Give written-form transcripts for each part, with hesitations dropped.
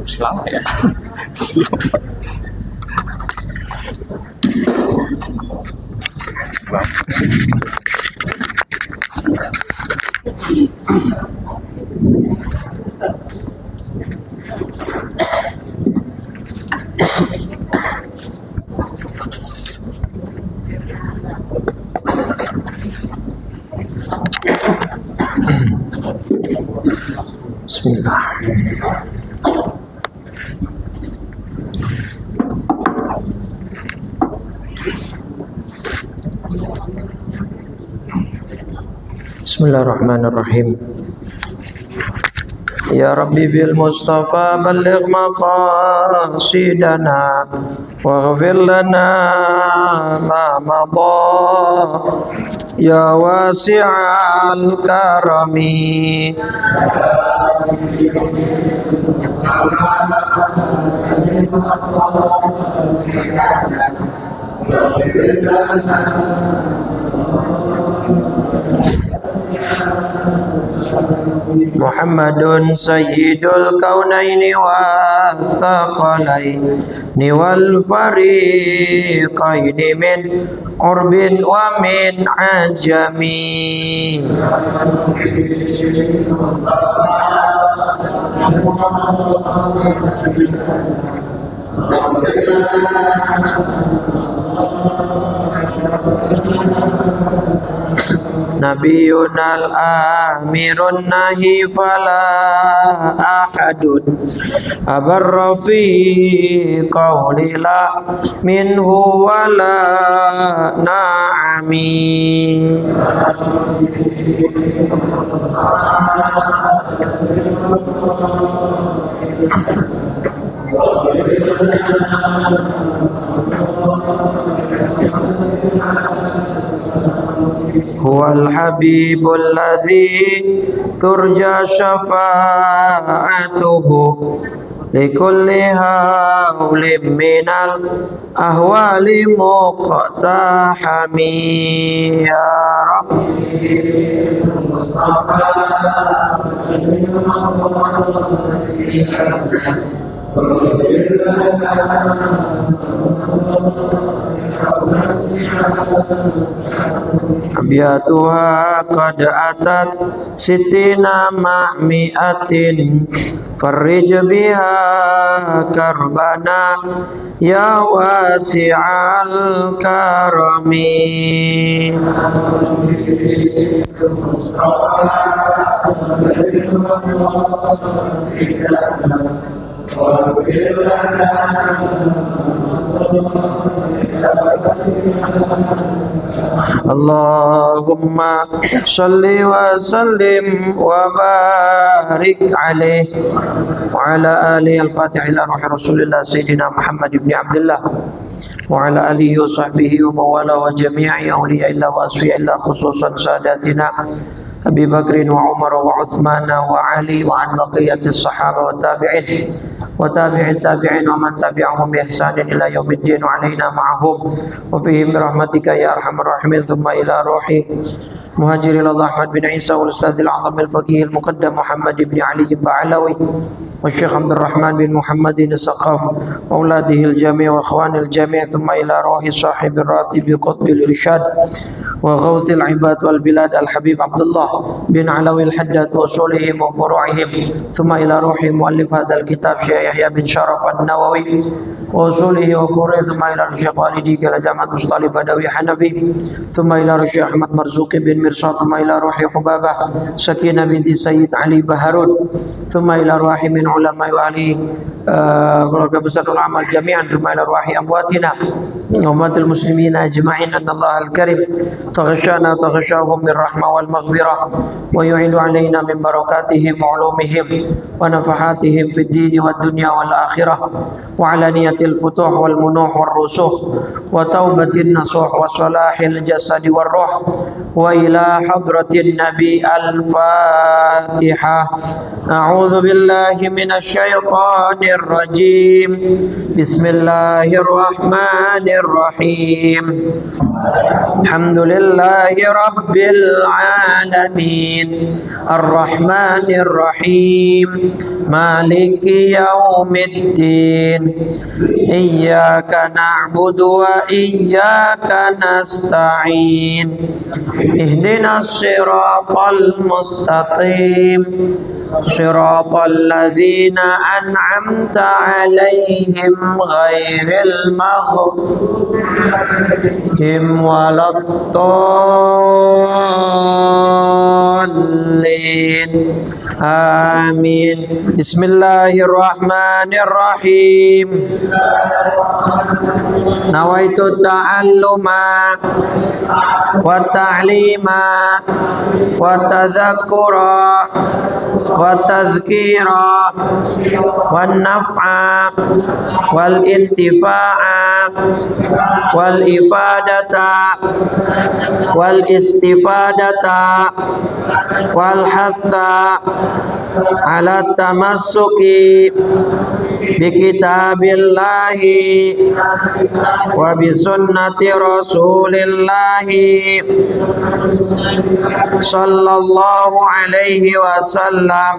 Selamat ya. Bismillah. Bismillahirrahmanirrahim. Ya Rabbi bil Mustafa balligh maqasidana waghfir lana ma madha ya wasi'al karami. Muhammadun sayyidul kaunaini wa thaqalaini wal fariqaini min urbin wa min ajami. Nabiyunal amirun nahi fala ahadun abarra fi qawli la minhu wala na'ami. Huwal habibul ladzi turja syafa'atuhu likulli hawlim minal ahwali muqtahami. Ya Rabbi Abiyatuha qad atat sitina ma'mi'atin farrij biha karbana ya wasi'al karami. Allahumma salli wa sallim wa barik alaih wa ala alihi. Al-Fatihah ila ruhi Rasulillah Sayyidina Muhammad ibn Abdullah wa ala alihi wa sahbihi wa mawala wa jami'i awliya illa wa asfiya illa khususan sadatina Abi Bakrin wa Umar wa Uthman wa Ali wa an baqiyatis sahaba wa tabi'in wa tabi'in tabi'in wa man tabi'ahum bi ihsanin ila yaumiddin wa alaina ma'ahum wa fihim rahmatika ya arhamar rahimin. Thumma ila ruhi Muhajir Allah Ahmad bin Isa wal Ustadz al-Azam al-Faqih al-Muqaddam Muhammad bin Ali Ba'alawi wa Syekh Abdul Rahman bin Muhammad al-Saqaf wa auladihi al-jami' wa akhwani al-jami'. Thumma ila ruhi sahib al-ratib qutb al-irshad wa ghawth al-ibad wal bilad al-Habib Abdullah bin Alawi al-Haddad wa usulihim wa furu'ihim. Thumma ila ruhi muallif hadha al-kitab Syekh Yahya bin Sharaf an-Nawawi wa usulihi wa furu'ihi. Thumma ila Syekh Walidi kala Jamaat Mustalib Badawi Hanafi. Thumma ila Syekh Ahmad Marzuqi bin Mirsad. Thumma ila ruhi Hubabah Sakinah binti Sayyid Ali Baharun. Thumma ila ruhi min ulama wa ali keluarga besar ulama jami'an. Thumma ila ruhi amwatina wa umatil muslimin ajma'in. Anna Allah al-Karim taghashana taghashahum min rahmah wal maghfirah wa yu'idu alaina min barakatihim wa ulumihim wa nafahatihim fid din wad dunya wal akhirah wa ala niyatil futuh wal munuh wal rusuh wa taubatin nasuh wa salahil jasadi war ruh wa ila على حضرة النبي. الفاتحة. أعوذ بالله من الشيطان الرجيم. بسم الله الرحمن الرحيم. الحمد لله رب العالمين الرحمن الرحيم مالك يوم الدين إياك نعبد وإياك نستعين اهدنا الصراط المستقيم صراط الذين أنعمت عليهم غير المغضوب ولا الضالين آمين. بسم الله الرحمن الرحيم. نويت التعلم والتعليم والتذكر والتذكير والنفع والانتفاع والإفادة والاستفادة والحث على التمسك بكتاب الله وبسنة رسول الله صلى الله عليه وسلم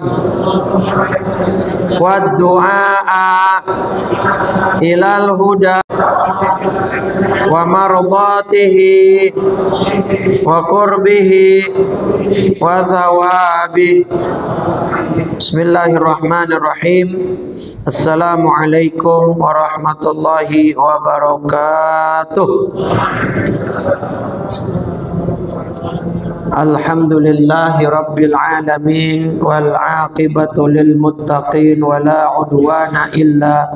والدعاء إلى الهدى ومرضاته وقربه وثوابه. Bismillahirrahmanirrahim. Assalamualaikum warahmatullahi wabarakatuh. Alhamdulillahi rabbil alamin wal aqibatu lil muttaqin wala udwana illa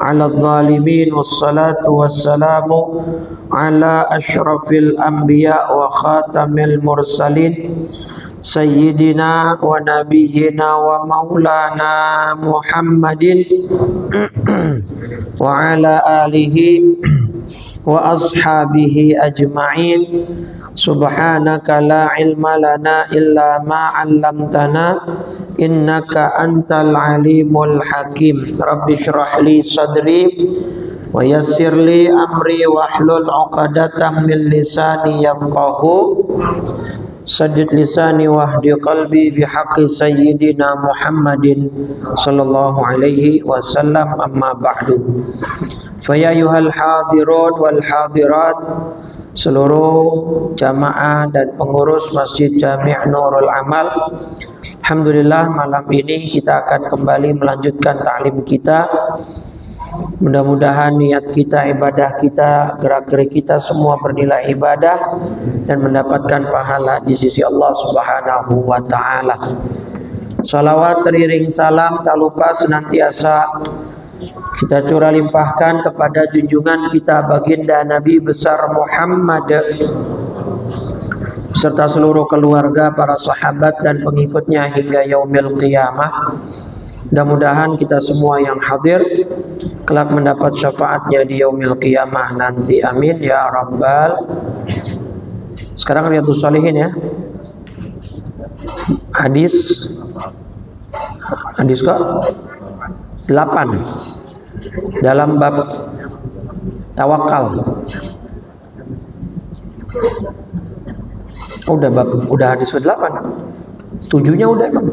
ala zalimin wassalatu wassalamu ala ashrafil anbiya wa khatamil mursalin sayyidina wa nabiyyina wa maulana Muhammadin wa ala alihi wa ashabihi ajma'in. Subhanaka la ilma lana illa ma 'allamtana innaka antal alimul hakim. Rabbi shrah li sadri wa yassir li amri wahlul 'uqdatam min lisani yafqahu saddid lisani wahdi qalbi bihaqqi sayyidina Muhammadin sallallahu alaihi wasallam. Amma ba'du. Faya yuhal hadirun wal hadirat, seluruh jamaah dan pengurus Masjid Jami' Nurul Amal. Alhamdulillah, malam ini kita akan kembali melanjutkan ta'lim kita. Mudah-mudahan niat kita, ibadah kita, gerak-gerik kita semua bernilai ibadah dan mendapatkan pahala di sisi Allah Subhanahu wa taala. Salawat teriring salam tak lupa senantiasa kita curah limpahkan kepada junjungan kita baginda Nabi besar Muhammad beserta seluruh keluarga, para sahabat dan pengikutnya hingga yaumil qiyamah. Mudah-mudahan kita semua yang hadir kelak mendapat syafaatnya di yaumil qiyamah nanti. Amin ya rabbal. Sekarang Riyadhus Shalihin ya. Hadis kok 8 dalam bab tawakal. Udah hadis ke-8. 7-nya udah emang.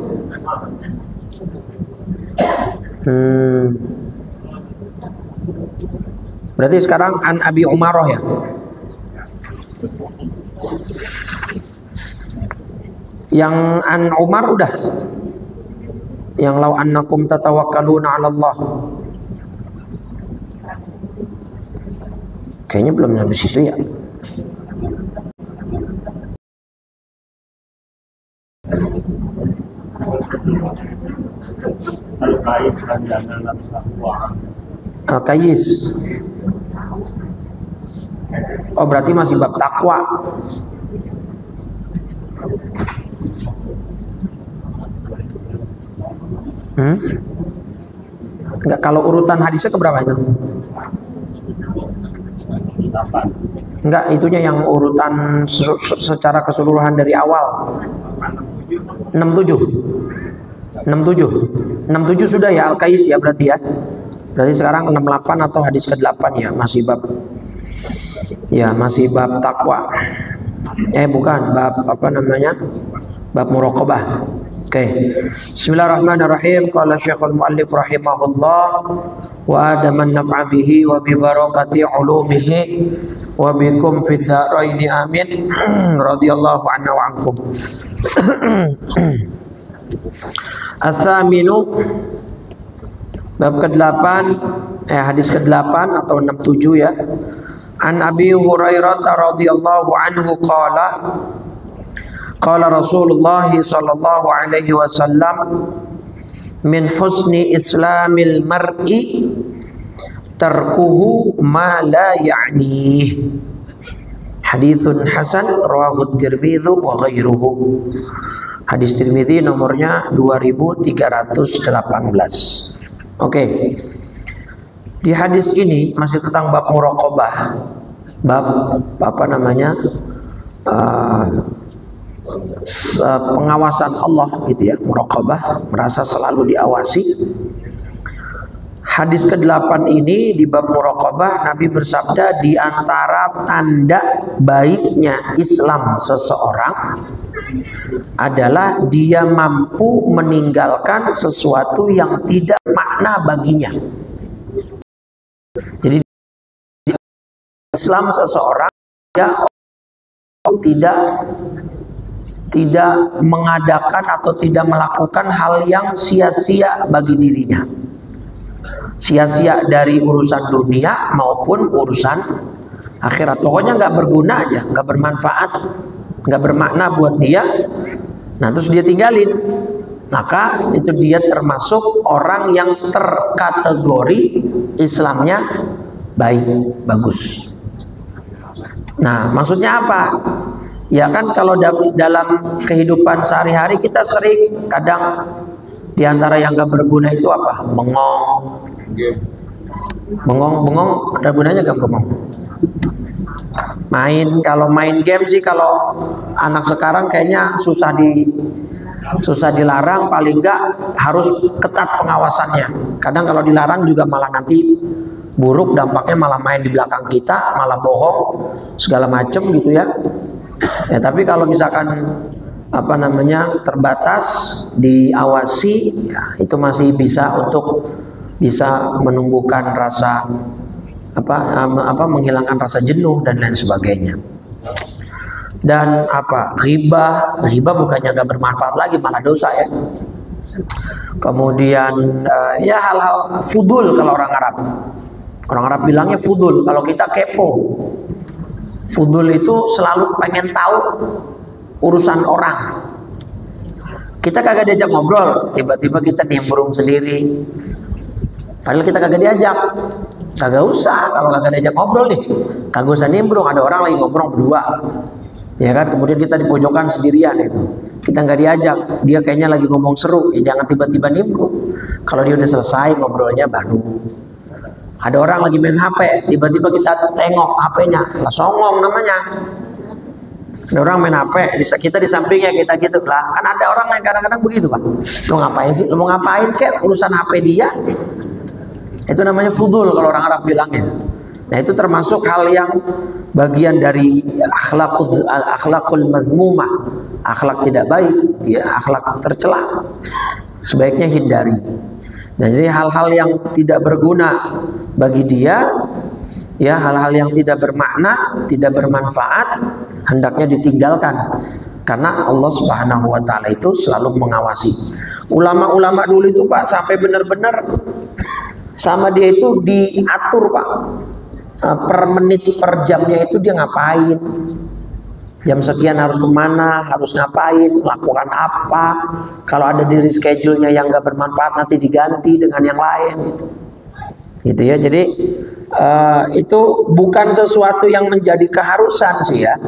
Berarti sekarang an Abi Umarah ya. Yang an Umar udah. Yang law annakum tatawakkaluna 'ala Allah. Kayaknya belum sampai situ ya. Al-Qais. Oh, berarti masih bab takwa. Enggak, kalau urutan hadisnya keberapa itu? Enggak, itunya yang urutan secara keseluruhan dari awal. 67 sudah ya Al-Kais ya berarti ya. Berarti sekarang 68 atau hadis ke-8 ya, masih bab takwa. Bukan, bab apa namanya? Bab muraqabah. Oke. Bismillahirrahmanirrahim. Qala Syekhul Muallif rahimahullah wa adaman naf'a bihi wa bi barakati ulumihi wa bikum fid daraini amin. Radhiyallahu anna wa ankum. As-saminu bab ke-8 hadis ke-8 atau 67 ya. An Abi Hurairah radhiyallahu anhu qala qala Rasulullah sallallahu alaihi wasallam min husni islamil mar'i tarkuhu ma la ya'ni. Haditsun hasan rawahu Tirmidzi wa ghairuhu. Hadis Tirmidzi nomornya 2318. Oke. Di hadis ini masih tentang bab muraqabah. Bab apa namanya? Pengawasan Allah gitu ya, muraqabah, merasa selalu diawasi. Hadis ke-8 ini di bab muraqabah Nabi bersabda di antara tanda baiknya Islam seseorang adalah dia mampu meninggalkan sesuatu yang tidak makna baginya. Jadi Islam seseorang dia tidak mengadakan atau tidak melakukan hal yang sia-sia bagi dirinya. Sia-sia dari urusan dunia maupun urusan akhirat. Pokoknya nggak berguna aja, nggak bermanfaat, nggak bermakna buat dia. Nah terus dia tinggalin. Maka itu dia termasuk orang yang terkategori Islamnya baik, bagus. Nah maksudnya apa? Ya kan kalau dalam kehidupan sehari-hari kita sering kadang diantara yang gak berguna itu apa? Bengong, ada gunanya gak bengong? Kalau main game sih kalau anak sekarang kayaknya susah dilarang, paling enggak harus ketat pengawasannya. Kadang kalau dilarang juga malah nanti buruk dampaknya, malah main di belakang kita, malah bohong segala macem gitu ya. Ya tapi kalau misalkan apa namanya terbatas, diawasi, ya, itu masih bisa untuk bisa menumbuhkan rasa menghilangkan rasa jenuh dan lain sebagainya. Dan ghibah bukannya nggak bermanfaat lagi, malah dosa ya. Kemudian ya hal-hal fudul, kalau orang Arab bilangnya fudul, kalau kita kepo. Fudul itu selalu pengen tahu urusan orang. Kita kagak diajak ngobrol, tiba-tiba kita nimbrung sendiri. Padahal kita kagak diajak. Kagak usah, kalau kagak diajak ngobrol nih, kagak usah nimbrung. Ada orang lagi ngobrol berdua, ya kan? Kemudian kita di pojokan sendirian itu, kita nggak diajak, dia kayaknya lagi ngomong seru, ya jangan tiba-tiba nimbrung. Kalau dia udah selesai ngobrolnya baru. Ada orang lagi main HP, tiba-tiba kita tengok HP-nya, lah songong namanya. Ada orang main HP, kita di sampingnya, kita gitu lah. Kan ada orang yang kadang-kadang begitu Pak. Lo ngapain sih? Lo mau ngapain kek urusan HP dia? Itu namanya fudul kalau orang Arab bilangnya. Nah itu termasuk hal yang bagian dari akhlakul mazmumah, akhlak tidak baik, ya, akhlak tercela. Sebaiknya hindari. Nah jadi hal-hal yang tidak berguna bagi dia, ya hal-hal yang tidak bermakna, tidak bermanfaat, hendaknya ditinggalkan. Karena Allah Subhanahu wa Ta'ala itu selalu mengawasi. Ulama-ulama dulu itu Pak sampai benar-benar sama dia itu diatur Pak, per menit per jamnya itu dia ngapain, jam sekian harus kemana, harus ngapain, lakukan apa. Kalau ada di schedule-nya yang nggak bermanfaat nanti diganti dengan yang lain gitu ya. Jadi itu bukan sesuatu yang menjadi keharusan sih ya.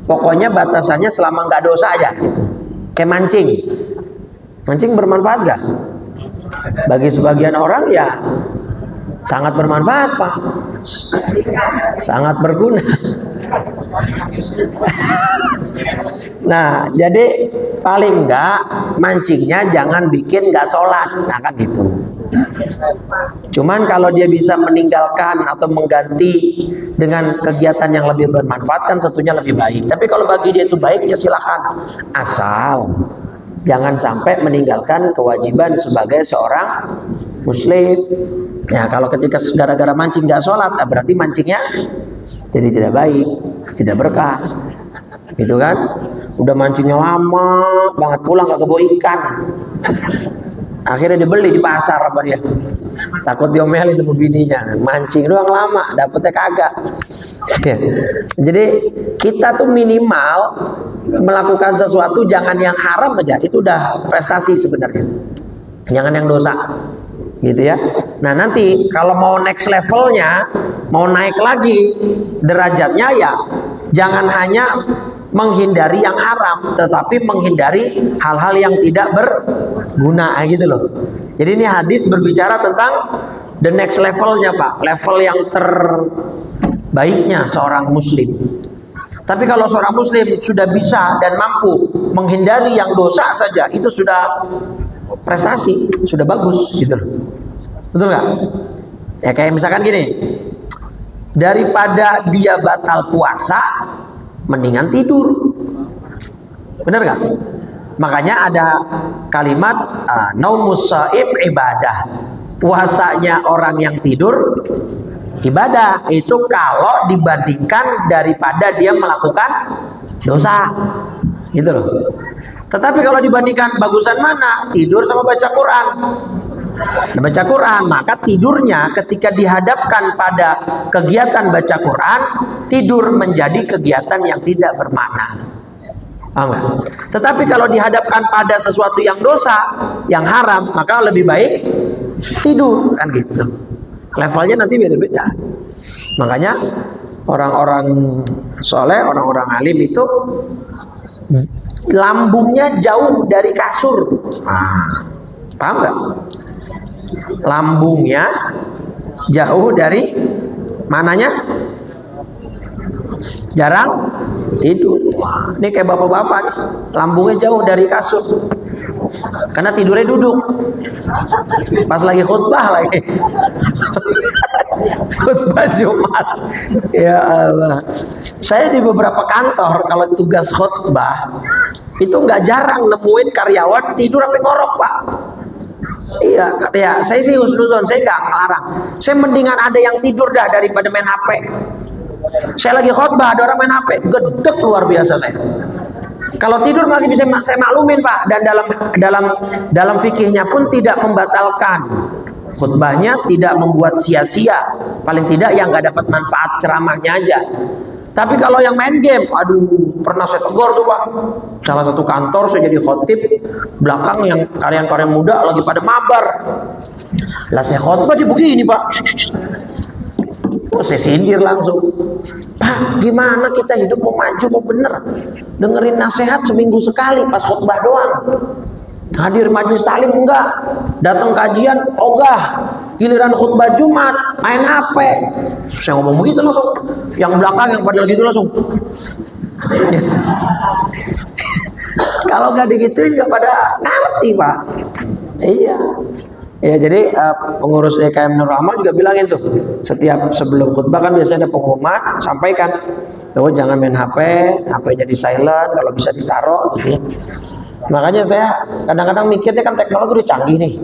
Pokoknya batasannya selama nggak dosa aja gitu. Kayak mancing bermanfaat gak? Bagi sebagian orang ya Sangat bermanfaat, Pak. Sangat berguna. Nah, jadi paling enggak mancingnya jangan bikin enggak sholat, nah kan gitu. Cuman kalau dia bisa meninggalkan atau mengganti dengan kegiatan yang lebih bermanfaat kan tentunya lebih baik. Tapi kalau bagi dia itu baik ya silakan, asal jangan sampai meninggalkan kewajiban sebagai seorang muslim. Ya kalau ketika gara-gara mancing nggak sholat, berarti mancingnya jadi tidak baik, tidak berkah, gitu kan? Udah mancingnya lama banget, pulang gak kebawa ikan, akhirnya dibeli di pasar apa dia, takut diomelin sama bininya, mancing doang lama, dapetnya kagak. Ya. Jadi kita tuh minimal melakukan sesuatu jangan yang haram aja, itu udah prestasi sebenarnya. Jangan yang dosa, gitu ya. Nah nanti kalau mau next levelnya, mau naik lagi derajatnya ya, jangan hanya menghindari yang haram, tetapi menghindari hal-hal yang tidak berguna, gitu loh. Jadi ini hadis berbicara tentang the next levelnya, Pak, level yang terbaiknya seorang muslim. Tapi kalau seorang muslim sudah bisa dan mampu menghindari yang dosa saja, itu sudah prestasi, sudah bagus, gitu loh. Betul nggak? Ya kayak misalkan gini, daripada dia batal puasa, mendingan tidur. Benar nggak? Makanya ada kalimat naumus shaim ibadah. Puasanya orang yang tidur ibadah. Itu kalau dibandingkan daripada dia melakukan dosa, gitu loh. Tetapi kalau dibandingkan bagusan mana? Tidur sama baca Quran. Nah, baca Quran, maka tidurnya ketika dihadapkan pada kegiatan baca Quran, tidur menjadi kegiatan yang tidak bermakna. Paham gak? Tetapi kalau dihadapkan pada sesuatu yang dosa, yang haram, maka lebih baik tidur, kan gitu. Levelnya nanti beda-beda. Makanya orang-orang soleh, orang-orang alim itu lambungnya jauh dari kasur. Paham gak? Lambungnya jauh dari mananya? Jarang tidur. Wah, ini kayak bapak-bapak nih, lambungnya jauh dari kasur karena tidurnya duduk pas lagi khutbah lagi. Khutbah Jumat, ya Allah. Saya di beberapa kantor kalau tugas khutbah itu nggak jarang nemuin karyawan tidur sampai ngorok, Pak. Iya, ya, saya sih husnuzon, saya nggak melarang. Saya mendingan ada yang tidur dah daripada main HP. Saya lagi khotbah ada orang main HP, gedek luar biasa saya. Kalau tidur masih bisa saya maklumin, Pak, dan dalam fikihnya pun tidak membatalkan khutbahnya, tidak membuat sia-sia. Paling tidak yang nggak dapat manfaat ceramahnya aja. Tapi kalau yang main game, aduh, pernah saya tegur tuh, Pak. Salah satu kantor saya jadi khotib, belakang yang karyawan-karyawan muda lagi pada mabar. Lah saya khotbah dia begini, Pak. Oh, saya sindir langsung. Pak, gimana kita hidup mau maju, mau bener? Dengerin nasihat seminggu sekali pas khotbah doang. Hadir majelis taklim enggak, datang kajian ogah, giliran khutbah Jumat main HP. Saya ngomong begitu langsung, yang belakang yang pada gitu langsung. Kalau nggak digituin nggak pada ngerti, Pak. Iya. Ya, jadi pengurus EKM Nur Rahman juga bilangin tuh, setiap sebelum khutbah kan biasanya ada pengumuman, sampaikan, oh jangan main HP, HP-nya di silent, kalau bisa ditaruh gitu. Makanya saya kadang-kadang mikirnya kan teknologi udah canggih nih.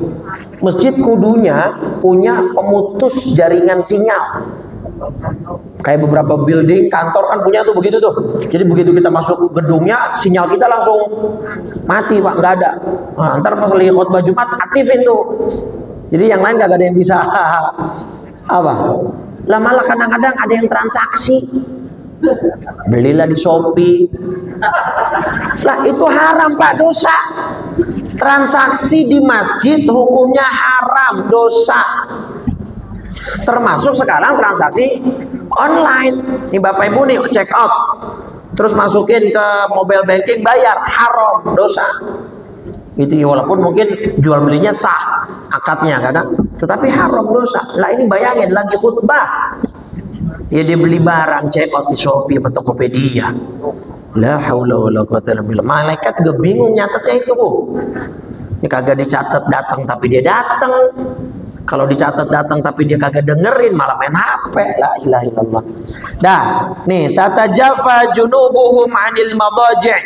Masjid kudunya punya pemutus jaringan sinyal. Kayak beberapa building kantor kan punya tuh begitu tuh. Jadi begitu kita masuk gedungnya, sinyal kita langsung mati, Pak, nggak ada. Nah, ntar pas lagi khutbah Jumat aktifin tuh. Jadi yang lain nggak ada yang bisa apa? Lah malah kadang-kadang ada yang transaksi. Belilah di Shopee. Lah itu haram, Pak, dosa. Transaksi di masjid hukumnya haram, dosa. Termasuk sekarang transaksi online. Nih Bapak Ibu nih check out, terus masukin ke mobile banking, bayar, haram, dosa. Gitu, walaupun mungkin jual belinya sah, akadnya kadang, tetapi haram dosa. Lah ini bayangin lagi khutbah, ya dia beli barang check out di Shopee atau Tokopedia. La haula wala quwata illa billah. Malaikat juga bingung nyatetnya itu. Ini kagak dicatat datang tapi dia datang. Kalau dicatat datang tapi dia kagak dengerin malah main HP. La ilaha illallah. Dah, nih tatajafa junubuhum 'anil madaji'.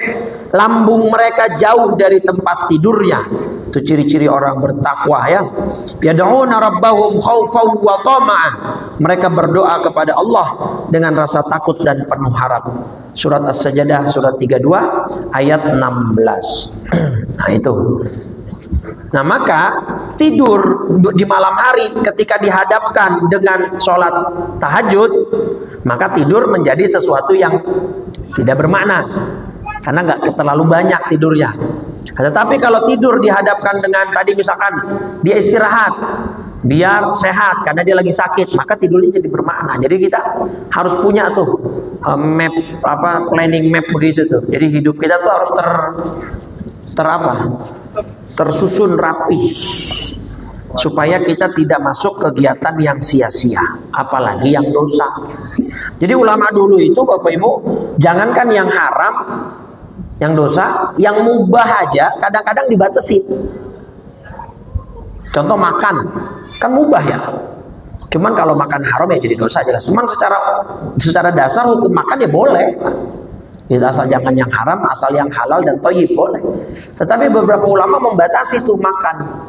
Lambung mereka jauh dari tempat tidurnya. Itu ciri-ciri orang bertakwa ya. Yad'una rabbahum khaufan wa tama'an. Mereka berdoa kepada Allah dengan rasa takut dan penuh harap. Surat As-Sajdah surat 32 ayat 16. Nah itu. Nah maka tidur di malam hari ketika dihadapkan dengan sholat tahajud, maka tidur menjadi sesuatu yang tidak bermakna karena nggak terlalu banyak tidurnya. Tetapi kalau tidur dihadapkan dengan tadi misalkan dia istirahat biar sehat karena dia lagi sakit, maka tidurnya jadi bermakna. Jadi kita harus punya tuh map planning map begitu tuh. Jadi hidup kita tuh harus tersusun rapi supaya kita tidak masuk kegiatan yang sia-sia, apalagi yang dosa. Jadi ulama dulu itu Bapak Ibu, jangankan yang haram, yang dosa, yang mubah aja kadang-kadang dibatasi. Contoh makan, kan mubah ya. Cuman kalau makan haram ya jadi dosa jelas. Cuman secara dasar hukum makan ya boleh. Ya, asal jangan yang haram, asal yang halal dan thayyib boleh. Tetapi beberapa ulama membatasi tuh makan.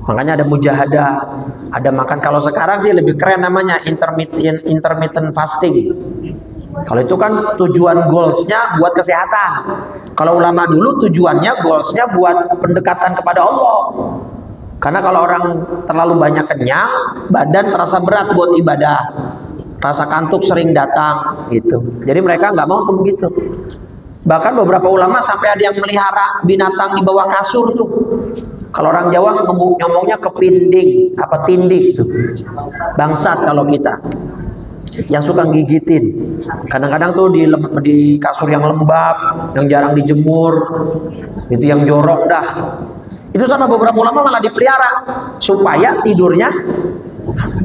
Makanya ada mujahadah, ada makan. Kalau sekarang sih lebih keren namanya intermittent fasting. Kalau itu kan tujuan goalsnya buat kesehatan. Kalau ulama dulu tujuannya goalsnya buat pendekatan kepada Allah. Karena kalau orang terlalu banyak kenyang, badan terasa berat buat ibadah, rasa kantuk sering datang gitu. Jadi mereka nggak mau tuh begitu. Bahkan beberapa ulama sampai ada yang melihara binatang di bawah kasur tuh. Kalau orang Jawa ngomongnya kepinding, apa tindih tuh. Bangsat kalau kita. Yang suka gigitin. Kadang-kadang tuh di kasur yang lembab, yang jarang dijemur, itu yang jorok dah. Itu sama beberapa ulama malah dipelihara supaya tidurnya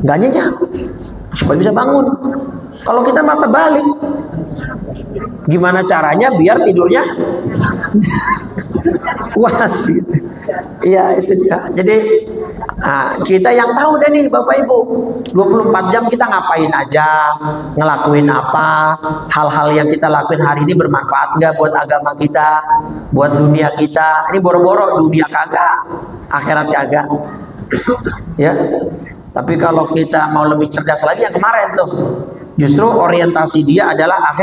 nggak nyenyak, supaya bisa bangun. Kalau kita mata balik, gimana caranya biar tidurnya puas gitu. Iya itu dia. Jadi kita yang tahu deh nih Bapak Ibu, 24 jam kita ngapain aja, ngelakuin apa, hal-hal yang kita lakuin hari ini bermanfaat nggak buat agama kita, buat dunia kita. Ini boro-boro dunia kagak, akhirat kagak. Ya. Tapi kalau kita mau lebih cerdas lagi yang kemarin tuh, justru orientasi dia adalah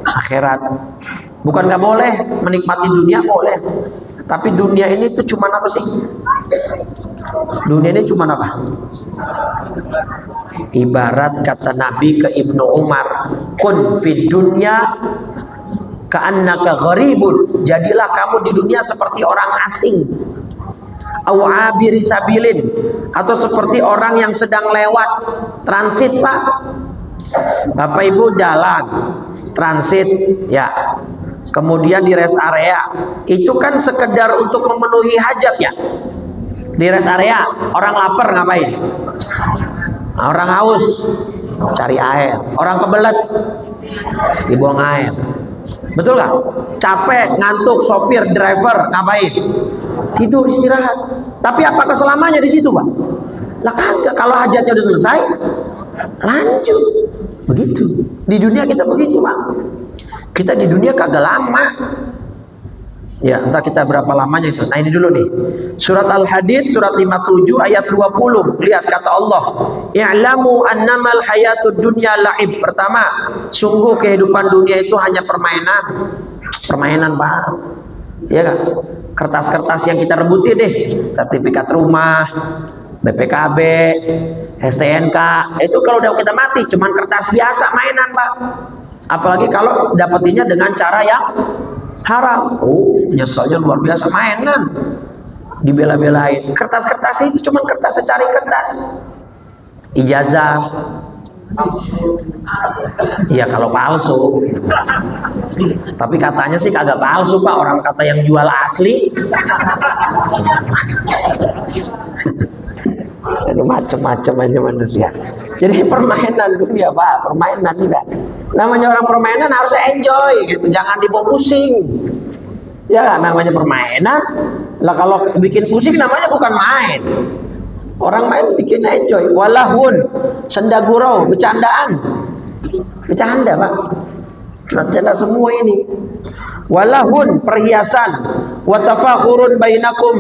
akhirat. Bukan nggak boleh menikmati dunia, boleh. Tapi dunia ini tuh cuma apa sih? Dunia ini cuma apa? Ibarat kata Nabi ke Ibnu Umar, kun fid dunya ka'annaka gharibun. Jadilah kamu di dunia seperti orang asing. Aw abiri sabilin, atau seperti orang yang sedang lewat transit, Pak. Bapak Ibu jalan transit ya. Kemudian di rest area itu kan sekedar untuk memenuhi hajat ya. Di rest area orang lapar ngapain? Orang haus cari air. Orang kebelet dibuang air. Betul nggak? Capek, ngantuk, sopir, driver ngapain? Tidur, istirahat. Tapi apakah selamanya di situ, Pak? Lah kagak. Kalau hajatnya udah selesai, lanjut. Begitu. Di dunia kita begitu, Pak. Kita di dunia kagak lama. Ya, entah kita berapa lamanya itu. Nah, ini dulu nih. Surat Al-Hadid surat 57 ayat 20. Lihat kata Allah, "I'lamu annamal hayatud dunya la'ib." Pertama, sungguh kehidupan dunia itu hanya permainan. Permainan, Pak. Ya kan? Kertas-kertas yang kita rebutin deh, sertifikat rumah, BPKB, STNK, itu kalau udah kita mati cuman kertas biasa, mainan, Pak. Apalagi kalau dapetinnya dengan cara yang haram. Nyeselnya luar biasa, mainan. Dibela-belain. Kertas-kertas itu cuma kertas secari kertas. Ijazah, Iya kalau palsu. Tapi katanya sih kagak palsu Pak, orang kata yang jual asli. Itu macam-macam aja manusia. Jadi permainan dunia Pak, permainan enggak. Namanya orang permainan harus enjoy gitu, jangan dibawa pusing. Ya namanya permainan. Lah kalau bikin pusing namanya bukan main. Orang main bikin enjoy. Walahun, senda gurau, bercandaan. Bercanda Pak. Bercanda semua ini. Walahun, perhiasan. Watafakhurun bainakum,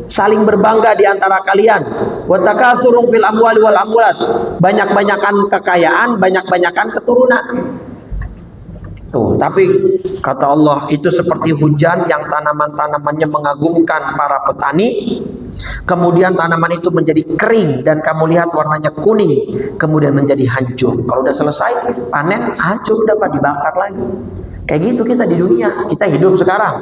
saling berbangga di antara kalian. Watakatsurun fil amwali wal amwalat, banyak-banyakan kekayaan, banyak-banyakan keturunan. Tuh, tapi kata Allah itu seperti hujan yang tanaman-tanamannya mengagumkan para petani. Kemudian tanaman itu menjadi kering dan kamu lihat warnanya kuning, kemudian menjadi hancur. Kalau udah selesai panen, hancur, udah Pak, dibakar lagi. Kayak gitu kita di dunia, kita hidup sekarang.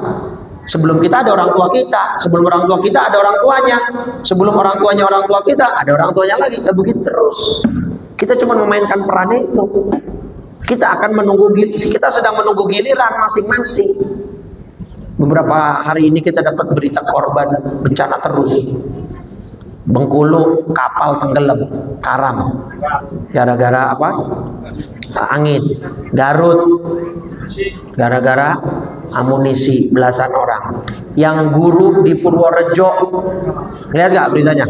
Sebelum kita ada orang tua kita, sebelum orang tua kita ada orang tuanya, sebelum orang tuanya kita ada orang tuanya lagi, begitu terus. Kita cuma memainkan perannya itu. Kita akan menunggu, kita sedang menunggu giliran masing-masing. Beberapa hari ini kita dapat berita korban bencana terus. Bengkulu kapal tenggelam, karam, gara-gara apa? Angin. Garut, gara-gara amunisi belasan orang. Yang guru di Purworejo, lihat gak beritanya?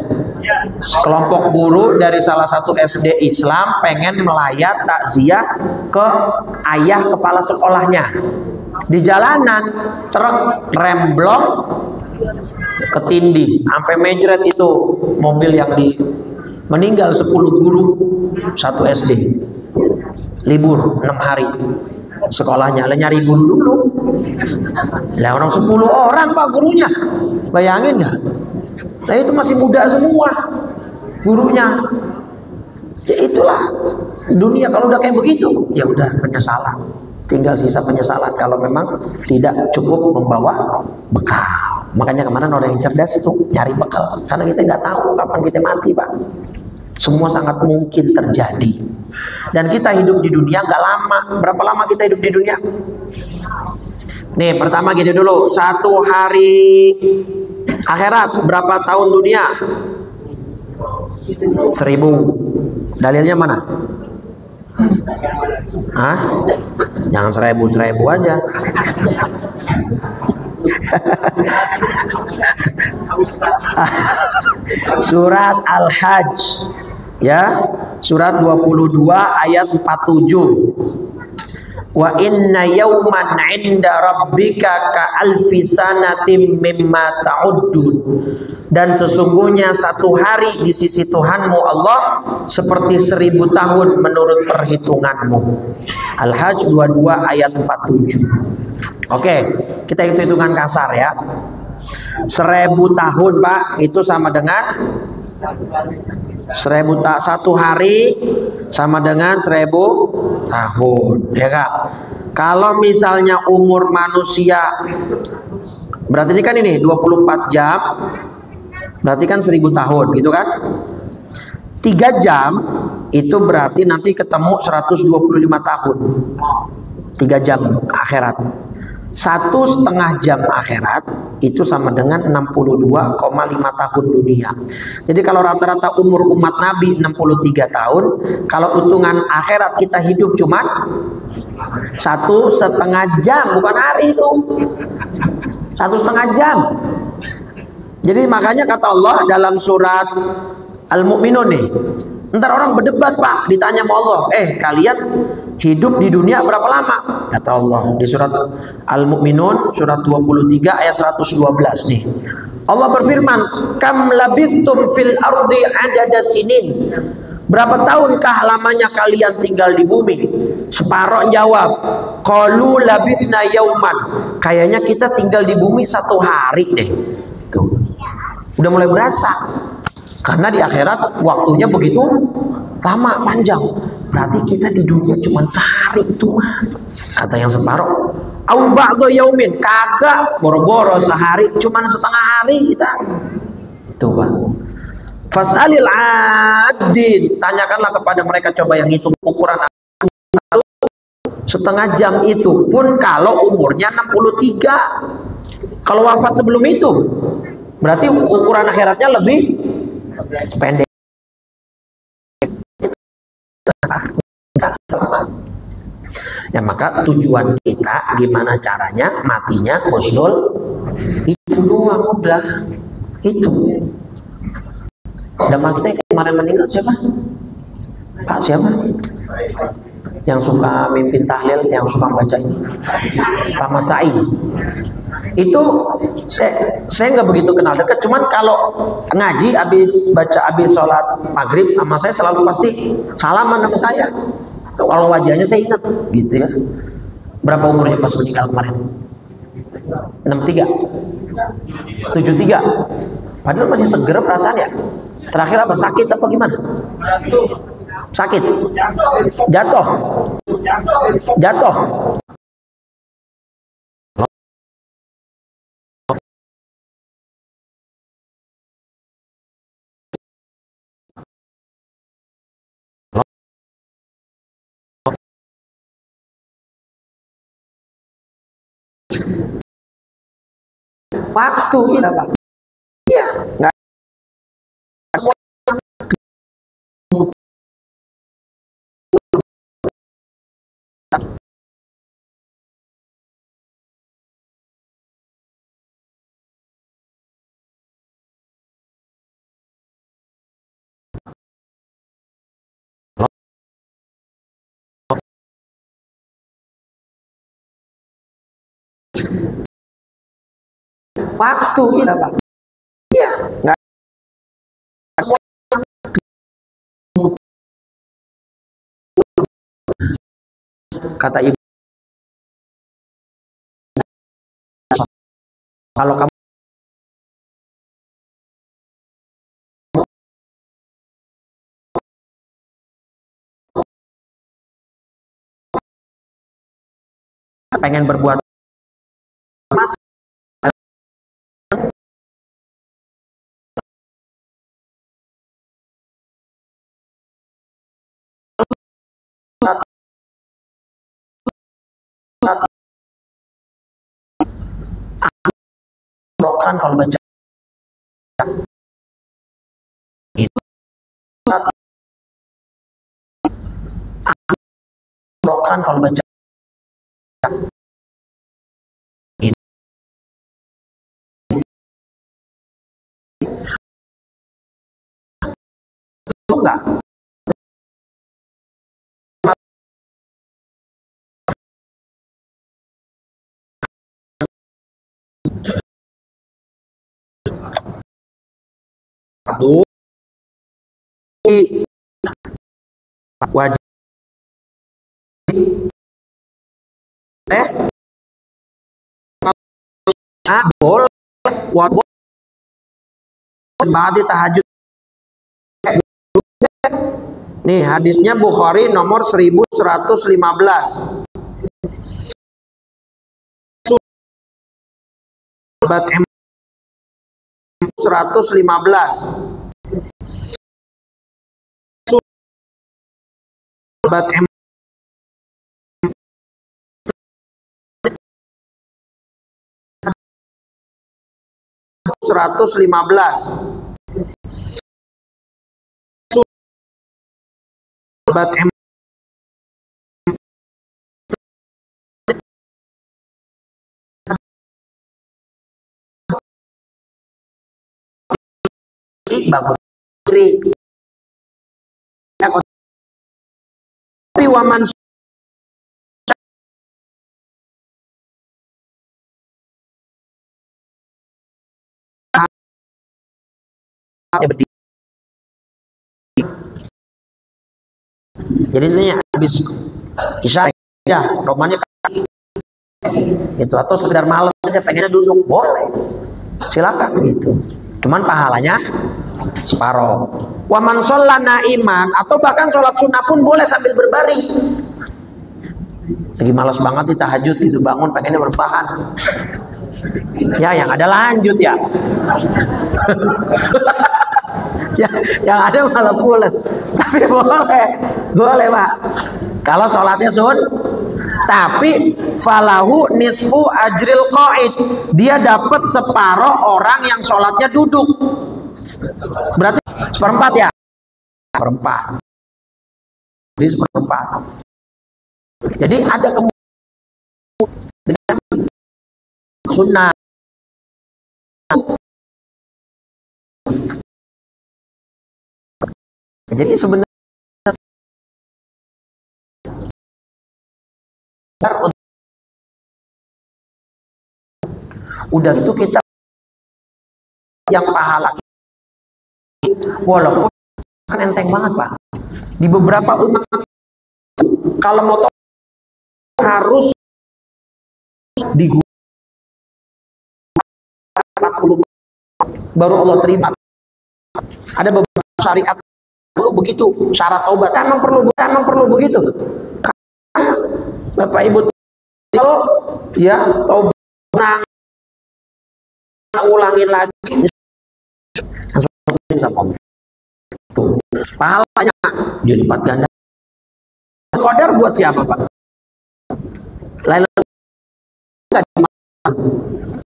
Sekelompok guru dari salah satu SD Islam pengen melayat takziah ke ayah kepala sekolahnya. Di jalanan truk remblong ketindih sampai mejret itu mobil yang meninggal 10 guru satu SD. Libur 6 hari sekolahnya, nyari guru dulu. Lah orang 10 orang Pak gurunya, bayangin nggak? Nah itu masih muda semua gurunya. Ya itulah dunia, kalau udah kayak begitu ya udah penyesalan, tinggal sisa penyesalan kalau memang tidak cukup membawa bekal. Makanya kemarin orang yang cerdas tuh nyari bekal, karena kita nggak tahu kapan kita mati Pak. Semua sangat mungkin terjadi. Dan kita hidup di dunia nggak lama. Berapa lama kita hidup di dunia? Nih pertama gini dulu, 1 hari akhirat berapa tahun dunia? 1000. Dalilnya mana? Hah? Jangan 1000 aja. Surat Al-Hajj ya, surat 22 ayat 47. Wa inna yawman 'inda rabbika ka alfi sanatin mimma ta'uddun. Dan sesungguhnya satu hari di sisi Tuhanmu Allah seperti 1000 tahun menurut perhitunganmu. Al-Hajj 22 ayat 47. Oke, kita hitung-hitungan kasar ya. 1000 tahun Pak itu sama dengan 1 hari sama dengan 1000 tahun, ya Kak. Kalau misalnya umur manusia, berarti ini kan 24 jam, berarti kan 1000 tahun gitu kan. 3 jam itu berarti nanti ketemu 125 tahun. 3 jam akhirat. 1,5 jam akhirat itu sama dengan 62,5 tahun dunia. Jadi kalau rata-rata umur umat Nabi 63 tahun, kalau hitungan akhirat kita hidup cuma 1,5 jam, bukan hari itu. 1,5 jam. Jadi makanya kata Allah dalam surat Al-Mu'minun nih, ntar orang berdebat Pak, ditanya sama Allah, kalian hidup di dunia berapa lama? Kata Allah di surat Al-Mu'minun surat 23 ayat 112 nih. Allah berfirman, kam labithtum fil ardi adada sinin. Berapa tahunkah lamanya kalian tinggal di bumi? Separoh jawab, qalu labithna yauman. Kayaknya kita tinggal di bumi 1 hari deh. Tuh. Udah mulai berasa. Karena di akhirat waktunya begitu lama, panjang. Berarti kita di dunia cuma sehari itu mah. Kata yang separuh, au ba'dha yaumin, kagak, boro-boro sehari, cuma setengah hari kita. Tuh Pak. Fas'alil adin, tanyakanlah kepada mereka coba yang hitung ukuran setengah jam itu pun kalau umurnya 63. Kalau wafat sebelum itu berarti ukuran akhiratnya lebih pendek. Ya maka tujuan kita gimana caranya matinya husnul, itu doang udah. Itu Damai kita yang kemarin meninggal siapa? Pak siapa? Yang suka mimpin tahlil, yang suka baca ini, Pak Mat Said. Itu saya nggak begitu kenal dekat. Cuman kalau ngaji habis baca habis sholat maghrib sama saya selalu pasti salaman sama saya. Kalau wajahnya saya ingat gitu ya. Berapa umurnya pas meninggal kemarin? 63, 73. Padahal masih seger perasaan ya. Terakhir apa, sakit apa gimana? Sakit. Jatuh. Waktu kita Pak. Iya, enggak. Waktu kita Pak. Iya, enggak. Kata ibu, kalau kamu pengen berbuat mas rokan kalau baca itu rokan kalau baca itu enggak. Aduh, wajib boleh banget tahajud. Nih hadisnya Bukhari nomor 1115. Sahabat 115. Sahabat 115. Sahabat 1 bagus. Tapi waman jadi ini habis isya ya romannya itu, atau sekedar malas saja pengennya duduk boleh, silakan gitu. Cuman pahalanya separoh. Waman sholana iman, atau bahkan sholat sunnah pun boleh sambil berbaring. Lagi malas banget di tahajud gitu, bangun pengennya berbahan. Ya yang ada lanjut ya. yang ada malah pules. Tapi boleh Pak. Kalau sholatnya tapi falahu nisfu ajril qaid, dia dapat separuh orang yang sholatnya duduk. Berarti seperempat ya? Seperempat. Jadi seperempat. Jadi ada dengan sunnah. Jadi sebenarnya udah gitu kita yang pahala walaupun kan enteng banget Pak. Di beberapa umat kalau mau harus digunakan 40 baru Allah terima. Ada beberapa syariat perlu begitu, syarat taubat emang perlu begitu. Bapak Ibu kalau ya taubat ulangin lagi sama tuh pahalanya dilipat ganda. Qadar buat siapa Pak?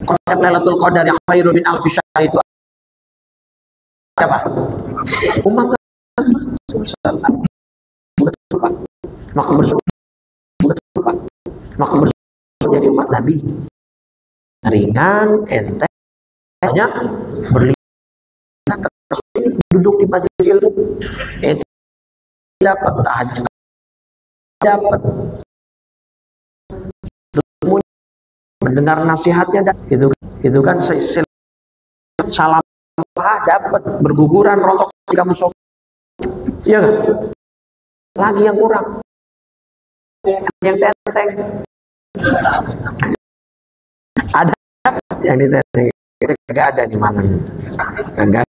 Konsep Lailatul Qadar yang khairu min alfi syahr itu apa? Umat maka bersyukur jadi umat Nabi ringan, enteng, hanya berlipat terus ini duduk di majelis ilmu dapat tahajud, dapat mendengar nasihatnya, itu kan salam dapat berguguran rontok ketika musola, iya kan? Lagi yang kurang, yang teteng ada yang ditenteng, nggak ada di mana, nggak.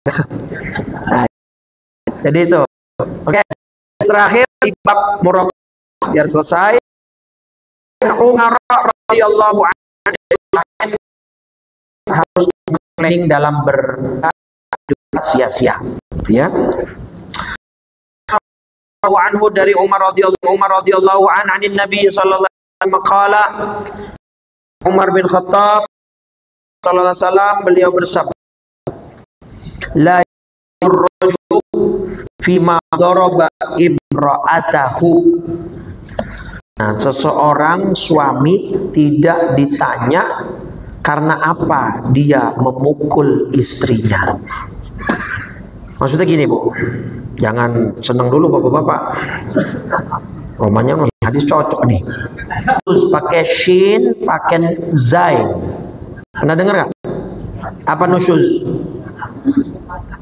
Nah, jadi itu, oke. Terakhir di bab muraqabah biar selesai. Umar radhiyallahu anhu harus planning dalam sia-sia, ya. Anhu dari Umar radhiyallahu anhu anin Nabi sallallahu alaihi wasallam qala, Umar bin Khattab sallallahu alaihi wasallam beliau bersabda, la yurju fima daraba imra'atahu. Nah, seseorang suami tidak ditanya karena apa dia memukul istrinya. Maksudnya gini Bu, jangan senang dulu bapak-bapak. Romanya hadis cocok nih. Terus pakai shin, pakai zai. Pernah dengar nggak? Apa nusyuz?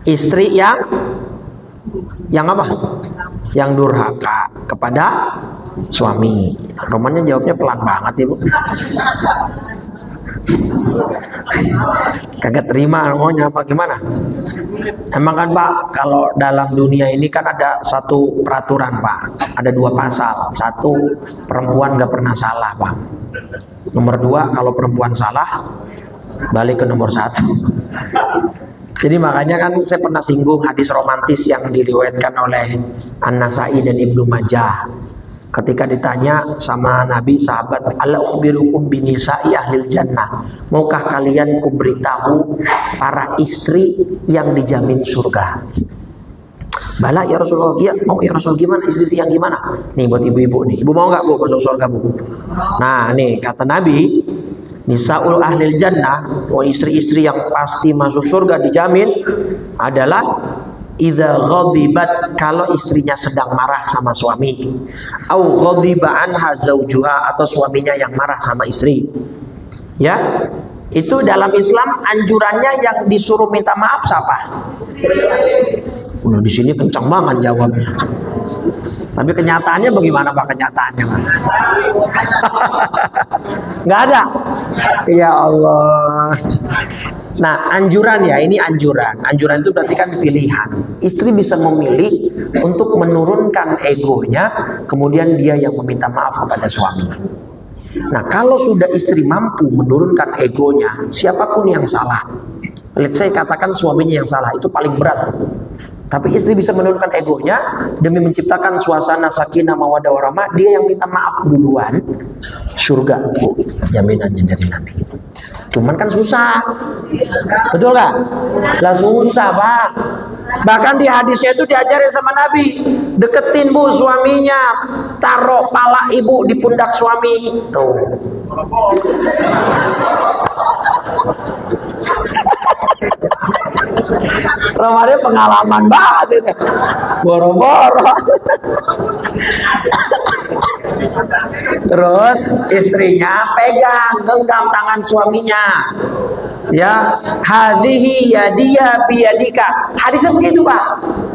Istri yang apa? Yang durhaka kepada suami. Romannya jawabnya pelan banget Ibu. Kagak terima maunya apa gimana? Emang kan Pak, kalau dalam dunia ini kan ada satu peraturan Pak, ada 2 pasal. 1, perempuan gak pernah salah Pak. Nomor 2, kalau perempuan salah balik ke nomor 1. Jadi makanya kan saya pernah singgung hadis romantis yang diriwayatkan oleh An-Nasai dan Ibnu Majah. Ketika ditanya sama Nabi sahabat, "Ala ukhbirukum binisa'i ahlil jannah?" Maukah kalian kuberitahu para istri yang dijamin surga? Bala ya Rasulullah. Iya, mau ya Rasul. Gimana istri yang gimana? Nih buat ibu-ibu nih. Ibu mau nggak Bu masuk surga Bu? Nah, nih kata Nabi, nisaul ahlil jannah, istri-istri yang pasti masuk surga dijamin adalah idza ghadibat, kalau istrinya sedang marah sama suami, au ghadiba anha zaujuha, atau suaminya yang marah sama istri. Ya, itu dalam Islam anjurannya yang disuruh minta maaf siapa? Udah di sini kencang banget jawabnya. Tapi kenyataannya bagaimana Pak kenyataannya Pak? Nggak ada. Ya Allah. Nah, anjuran ya, ini anjuran. Anjuran itu berarti kan pilihan. Istri bisa memilih untuk menurunkan egonya, kemudian dia yang meminta maaf kepada suami. Nah, kalau sudah istri mampu menurunkan egonya, siapapun yang salah, Let's say katakan suaminya yang salah, itu paling berat tuh. Tapi istri bisa menurunkan egonya demi menciptakan suasana sakinah mawaddah warahmah. Dia yang minta maaf duluan, surga jaminannya dari Nabi. Cuman kan susah, betul nggak? Lah susah Pak. Bahkan di hadisnya itu diajarin sama Nabi, deketin bu suaminya, taruh pala ibu di pundak suami. Tuh. Ramadan pengalaman banget itu. Boro-boro. Terus istrinya pegang, genggam tangan suaminya. Ya, hadhihi yadiya biyadika. Hadisnya begitu, Pak.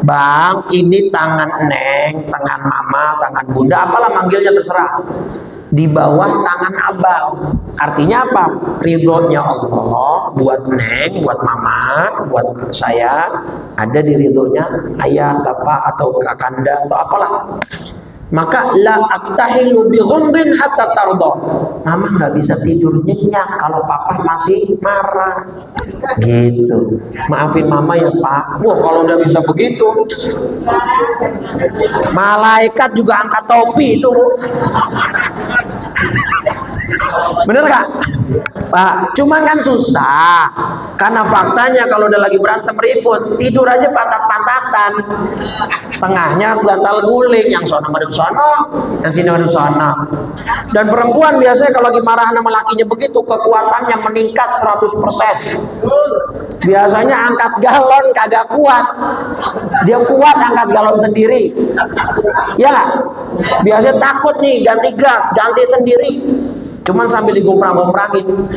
Bang, ini tangan Neng, tangan Mama, tangan Bunda, apalah manggilnya terserah. Di bawah tangan abang. Artinya apa? Ridhonya Allah buat Neng, buat Mama, buat saya ada di ridhonya ayah, bapak atau kakanda atau apalah. Maka la aktahilu bi ghumdin hatta tarda. Mama nggak bisa tidur nyenyak kalau papa masih marah. Gitu. Maafin mama ya Pak. Wah, kalau udah bisa begitu, malaikat juga angkat topi itu. Bener gak? Pak, cuma kan susah. Karena faktanya kalau udah lagi berantem ribut, tidur aja pantat-pantatan. Tengahnya bantal guling, yang sono madep sono, yang sini madep sono. Dan perempuan biasanya kalau lagi marah sama lakinya begitu, kekuatannya meningkat 100%. Biasanya angkat galon kagak kuat. Dia kuat angkat galon sendiri. Ya, biasanya takut nih ganti gas, ganti sendiri. Cuman sambil digomprang-gomprangin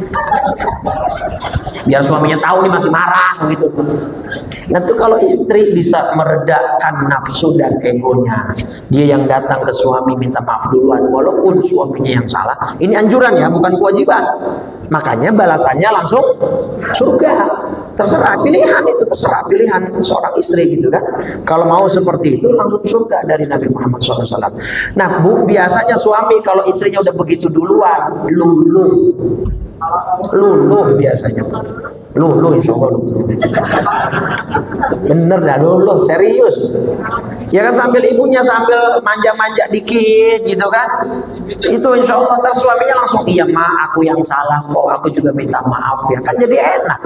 biar suaminya tahu nih masih marah gitu. Nah tuh kalau istri bisa meredakan nafsu dan egonya, dia yang datang ke suami minta maaf duluan walaupun suaminya yang salah. Ini anjuran ya, bukan kewajiban. Makanya balasannya langsung surga. Terserah pilihan itu, terserah pilihan seorang istri gitu kan. Kalau mau seperti itu langsung surga dari Nabi Muhammad SAW. Nah bu, biasanya suami kalau istrinya udah begitu duluan, luluh biasanya. Luluh insya Allah luluh. Bener dah luluh, serius. Ya kan sambil ibunya sambil manja-manja dikit gitu kan. Itu insya Allah ntar suaminya langsung, iya ma aku yang salah kok, aku juga minta maaf ya kan, jadi enak.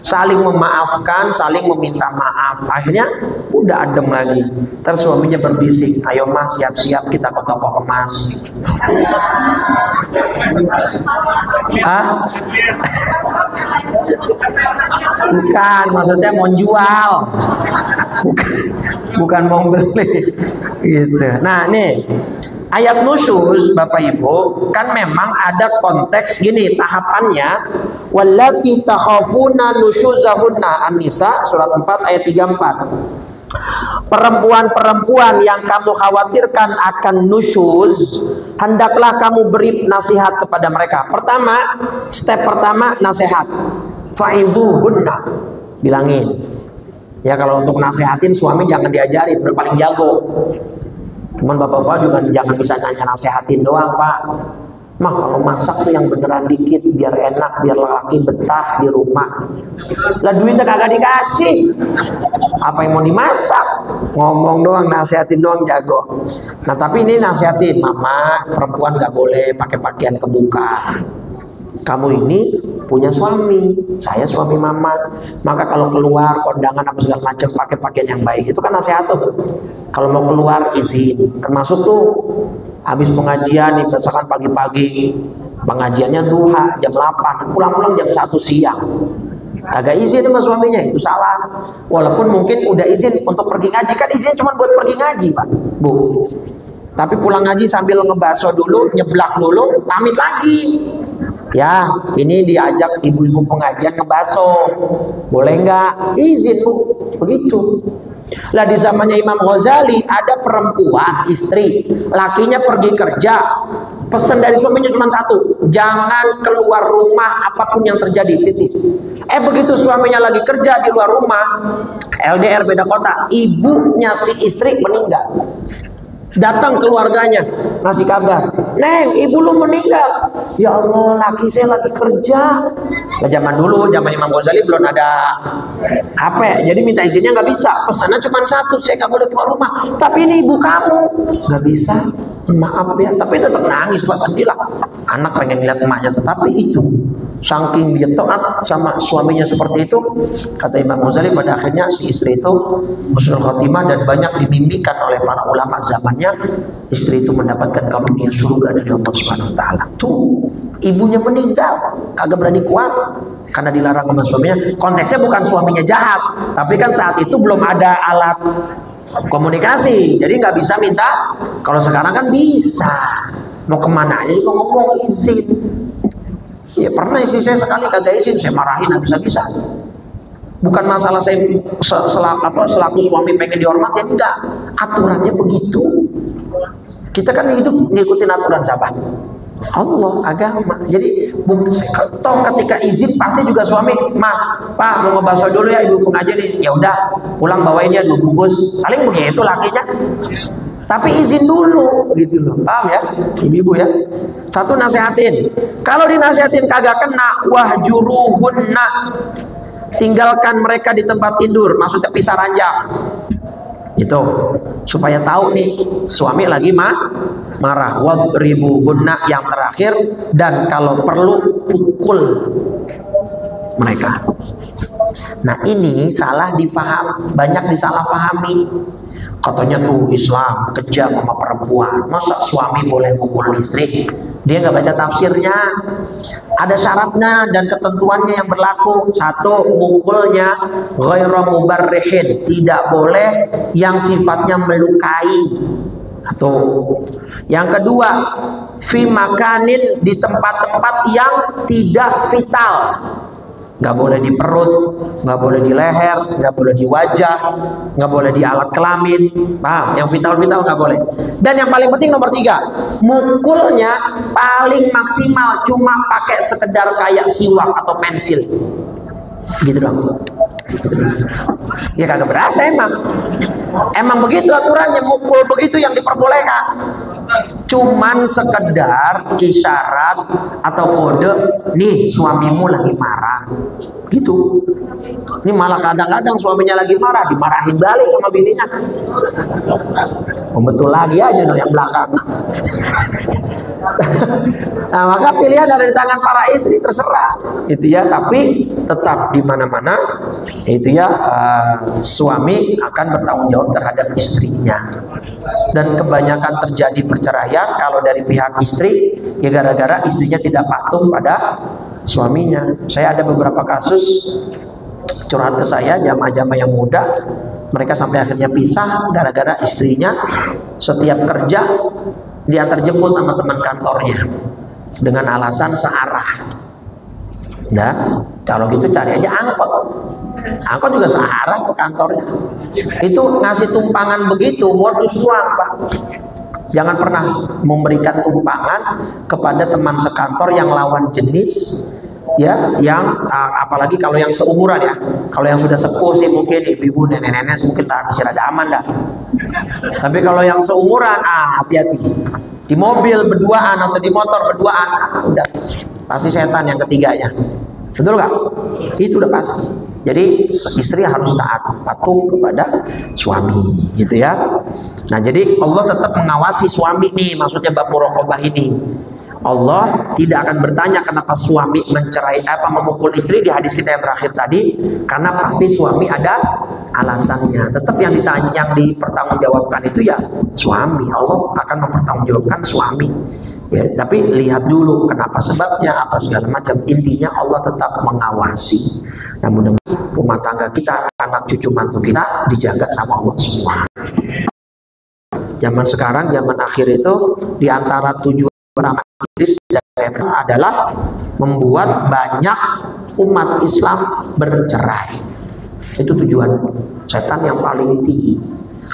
Saling memaafkan, saling meminta maaf. Akhirnya udah adem lagi. Ntar suaminya berbisik, ayo mas siap-siap kita ke toko emas. Hah? Bukan, maksudnya mau jual, bukan mau beli, gitu. Nah, nih ayat nusyuz, Bapak Ibu, kan memang ada konteks gini tahapannya. Wallati takhafuna nusyuzahunna, An-Nisa surat 4 ayat 34. Perempuan-perempuan yang kamu khawatirkan akan nusyuz, hendaklah kamu beri nasihat kepada mereka. Pertama, step pertama nasihat. Fa'idhuhunna, bilangin. Ya kalau untuk nasihatin suami jangan diajarin, paling jago. Cuman bapak-bapak juga jangan bisa nanya nasihatin doang Pak. Mah kalau masak tuh yang beneran dikit biar enak, biar laki betah di rumah. Lah duitnya kagak dikasih. Apa yang mau dimasak? Ngomong doang, nasihatin doang jago. Nah tapi ini nasihatin, mama perempuan gak boleh pakai pakaian kebuka. Kamu ini punya suami, saya suami mama. Maka kalau keluar kondangan apa segala macam pakai pakaian yang baik. Itu kan nasihat tuh. Kalau mau keluar izin. Termasuk tuh habis pengajian nih, misalkan pagi-pagi pengajiannya duha jam 8, pulang-pulang jam 1 siang. Kagak izin sama suaminya, itu salah. Walaupun mungkin udah izin untuk pergi ngaji, kan izin cuma buat pergi ngaji Pak, Bu. Tapi pulang ngaji sambil ngebaso dulu, nyeblak dulu, pamit lagi. Ya, ini diajak ibu-ibu pengajian ngebaso. Boleh nggak? Izin Bu, begitu. Lah di zamannya Imam Ghazali ada perempuan istri, lakinya pergi kerja, pesan dari suaminya cuma satu, jangan keluar rumah apapun yang terjadi, titik. Begitu suaminya lagi kerja di luar rumah, LDR beda kota, ibunya si istri meninggal. Datang keluarganya ngasih kabar, Neng ibu lu meninggal. Ya Allah, laki saya lagi kerja. Nah, zaman dulu, zaman Imam Ghazali belum ada HP, jadi minta izinnya nggak bisa. Pesannya cuma satu, saya nggak boleh keluar rumah. Tapi ini ibu kamu, nggak bisa. Maaf ya, tapi tetap nangis Pak Sandilah. Anak pengen lihat emaknya, tetapi itu saking dia taat sama suaminya seperti itu, kata Imam Ghazali, pada akhirnya si istri itu husnul khotimah dan banyak dimimpikan oleh para ulama zamannya. Istri itu mendapatkan karunia surga dari Allah Subhanahu wa taala. Tuh, ibunya meninggal, kagak berani kuat karena dilarang sama suaminya. Konteksnya bukan suaminya jahat, tapi kan saat itu belum ada alat komunikasi, jadi nggak bisa minta. Kalau sekarang kan bisa, mau kemana aja juga ngomong izin. Ya pernah istri saya sekali kagak izin, saya marahin habis-habisan. Bukan masalah saya selaku suami pengen dihormati, enggak, aturannya begitu. Kita kan hidup ngikutin aturan siapa? Allah, agama. Jadi toh ketika izin pasti juga suami, Pak mau ngebahas dulu ya, ibu pengajian nih. Ya udah, pulang bawain ya 2 bungkus. Paling begitu lakinya. Tapi izin dulu gitu loh. Paham ya? Ibu-ibu ya. Satu, nasihatin. Kalau dinasihatin kagak kena, wahjuruhunna. Tinggalkan mereka di tempat tidur, maksudnya pisah ranjang. Itu supaya tahu nih suami lagi marah. Wadribuhunna yang terakhir, dan kalau perlu pukul mereka. Nah ini salah difaham, banyak disalahpahami. Katanya tuh Islam kejam sama perempuan, masa suami boleh mukul istri? Dia nggak baca tafsirnya. Ada syaratnya dan ketentuannya yang berlaku. Satu, mukulnya ghairu mubarrihin, tidak boleh yang sifatnya melukai. Atau yang kedua, fi makanin, di tempat-tempat yang tidak vital. Nggak boleh di perut, nggak boleh di leher, nggak boleh di wajah, nggak boleh di alat kelamin. Paham? Yang vital-vital nggak boleh. Dan yang paling penting nomor 3, mukulnya paling maksimal cuma pakai sekedar kayak siwak atau pensil. Gitu dong. Ya kagak berasa emang begitu aturannya, mukul begitu yang diperbolehkan. Cuman sekedar isyarat atau kode, nih suamimu lagi marah gitu. Ini malah kadang-kadang suaminya lagi marah, dimarahin balik sama bininya. Betul lagi aja dong yang belakang. Nah maka pilihan ada di tangan para istri, terserah itu ya. Tapi tetap di mana-mana itu ya, suami akan bertanggung jawab terhadap istrinya. Dan kebanyakan terjadi perceraian kalau dari pihak istri ya gara-gara istrinya tidak patuh pada suaminya. Saya ada beberapa kasus curhat ke saya, jamaah-jamaah yang muda, mereka sampai akhirnya pisah gara-gara istrinya setiap kerja diantar jemput sama teman kantornya dengan alasan searah. Nah, kalau gitu cari aja angkot. Angkot juga searah ke kantornya. Itu ngasih tumpangan begitu, modus uang, Pak. Jangan pernah memberikan tumpangan kepada teman sekantor yang lawan jenis, ya, yang apalagi kalau yang seumuran ya. Kalau yang sudah sepuh sih mungkin ibu-ibu, nenek-nenek mungkin masih ada aman dah. Tapi kalau yang seumuran, hati-hati. Di mobil berduaan atau di motor berduaan, udah pasti setan yang ketiganya. Betul nggak? Itu udah pasti. Jadi istri harus taat, patuh kepada suami, gitu ya. Nah, jadi Allah tetap mengawasi suami nih, maksudnya bab muraqabah ini. Allah tidak akan bertanya kenapa suami memukul istri di hadis kita yang terakhir tadi, karena pasti suami ada alasannya. Tetap yang dipertanggungjawabkan itu ya suami. Allah akan mempertanggungjawabkan suami. Ya, tapi lihat dulu kenapa, sebabnya apa segala macam. Intinya Allah tetap mengawasi. Nah, mudah-mudahan rumah tangga kita, anak cucu mantu kita dijaga sama Allah semua. Zaman sekarang, zaman akhir itu, di antara tujuan utama Iblis adalah membuat banyak umat Islam bercerai. Itu tujuan setan yang paling tinggi,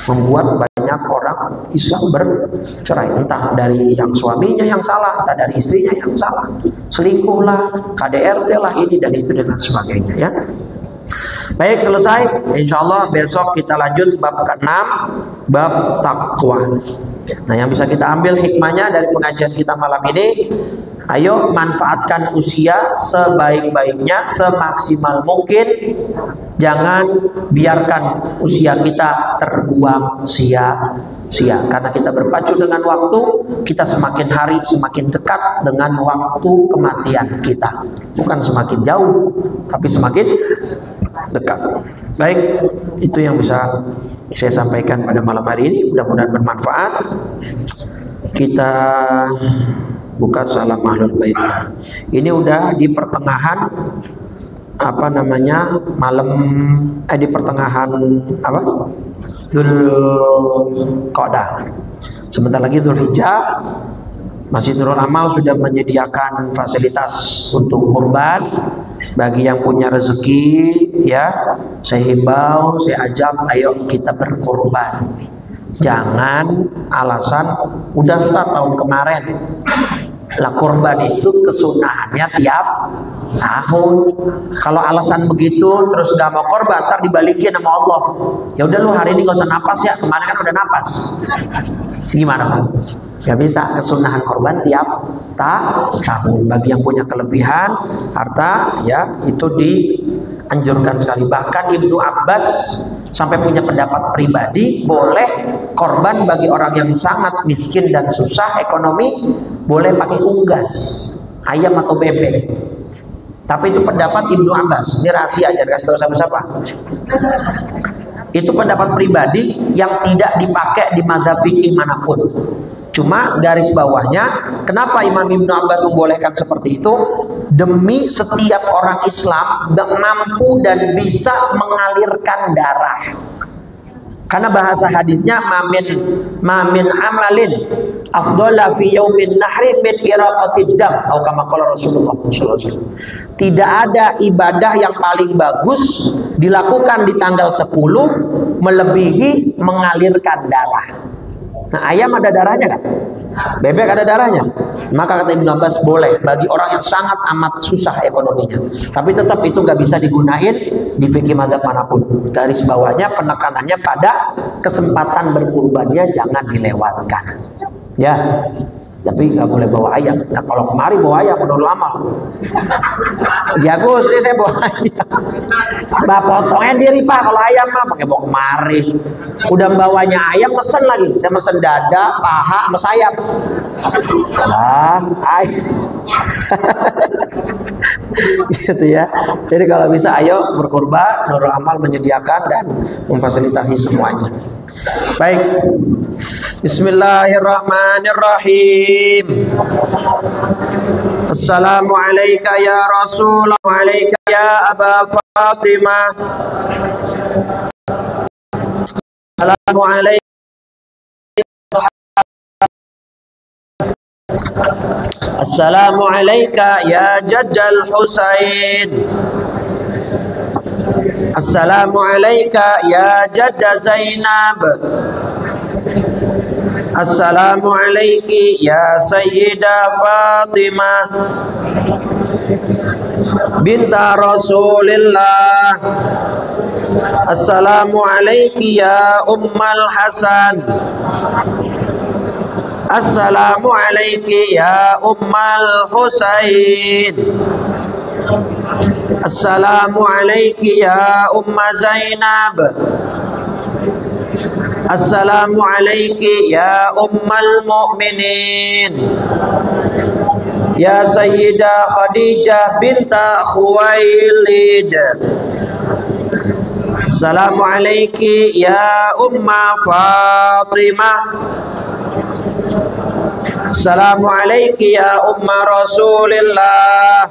membuat banyak orang Islam bercerai, entah dari yang suaminya yang salah, entah dari istrinya yang salah, selingkuh lah, KDRT lah, ini dan itu dan sebagainya ya. Baik, selesai. Insya Allah besok kita lanjut bab ke-6, bab takwa. Nah, yang bisa kita ambil hikmahnya dari pengajian kita malam ini, Ayo manfaatkan usia sebaik-baiknya, semaksimal mungkin. Jangan biarkan usia kita terbuang sia-sia. Karena kita berpacu dengan waktu, kita semakin hari semakin dekat dengan waktu kematian kita. Bukan semakin jauh, tapi semakin dekat. Baik, itu yang bisa saya sampaikan pada malam hari ini. Mudah-mudahan bermanfaat. Kita buka salam ahlul bait. Ini udah di pertengahan malam di pertengahan Dzulqa'dah. Sebentar lagi Dzulhijjah. Masjid Nurul Amal sudah menyediakan fasilitas untuk kurban bagi yang punya rezeki, ya. Saya himbau, saya ajak, ayo kita berkurban. Jangan alasan udah Ustaz tahun kemarin. Lah kurban itu kesunahannya tiap tahun. Kalau alasan begitu terus gak mau korban, ntar dibalikin sama Allah. Ya udah lu hari ini gak usah napas ya, kemarin kan udah napas. Gimana Pak? Gak bisa, kesunahan korban tiap tahun. Bagi yang punya kelebihan harta, ya itu dianjurkan sekali. Bahkan Ibnu Abbas sampai punya pendapat pribadi, boleh korban bagi orang yang sangat miskin dan susah ekonomi, boleh pakai unggas, ayam atau bebek. Tapi itu pendapat Ibnu Abbas. Ini rahasia aja, kasih tahu siapa-siapa. Itu pendapat pribadi yang tidak dipakai di mazhab fikih manapun. Cuma garis bawahnya, kenapa Imam Ibnu Abbas membolehkan seperti itu? Demi setiap orang Islam yang mampu dan bisa mengalirkan darah. Karena bahasa hadisnya mamin amalin afdhala fi yaumin nahri min iraqatid dam atau kama qala Rasulullah sallallahu alaihi wasallam. Tidak ada ibadah yang paling bagus dilakukan di tanggal 10 melebihi mengalirkan darah. Nah, ayam ada darahnya kan? Bebek ada darahnya. Maka kata Ibnu Abbas boleh bagi orang yang sangat amat susah ekonominya. Tapi tetap itu nggak bisa digunain di fikih mazhab manapun. Garis bawahnya penekanannya pada kesempatan berkurbannya jangan dilewatkan. Ya. Tapi nggak boleh bawa ayam. Nah, kalau kemari bawa ayam menurut lama. Ya Gus, ini saya bawa ayam. Bah potongnya diri Pak. Kalau ayam mah pakai bawa kemari. Udah bawanya ayam pesen lagi. Saya pesen dada, paha, sama sayap. Lah, ayam. Gitu ya. Jadi kalau bisa ayo berkurban. Nurul Amal menyediakan dan memfasilitasi semuanya. Baik. Bismillahirrahmanirrahim. Assalamualaikum ya Rasulullah, waalaikum ya Aba Fatimah. Assalamualaikum. Assalamualaikum ya Jaddal Husain. Assalamualaikum ya Jadda Zainab. Assalamualaikum ya Sayyidah Fatimah binta Rasulillah. Assalamualaikum ya Ummal Hasan. Assalamualaikum ya Ummal Husain. Assalamualaikum ya Umma Zainab. Assalamualaikum ya Ummal Mu'minin. Ya Sayyidah Khadijah binta Khuwailid. Assalamualaikum ya Umma Fatimah. Assalamualaikum ya Umma Rasulillah.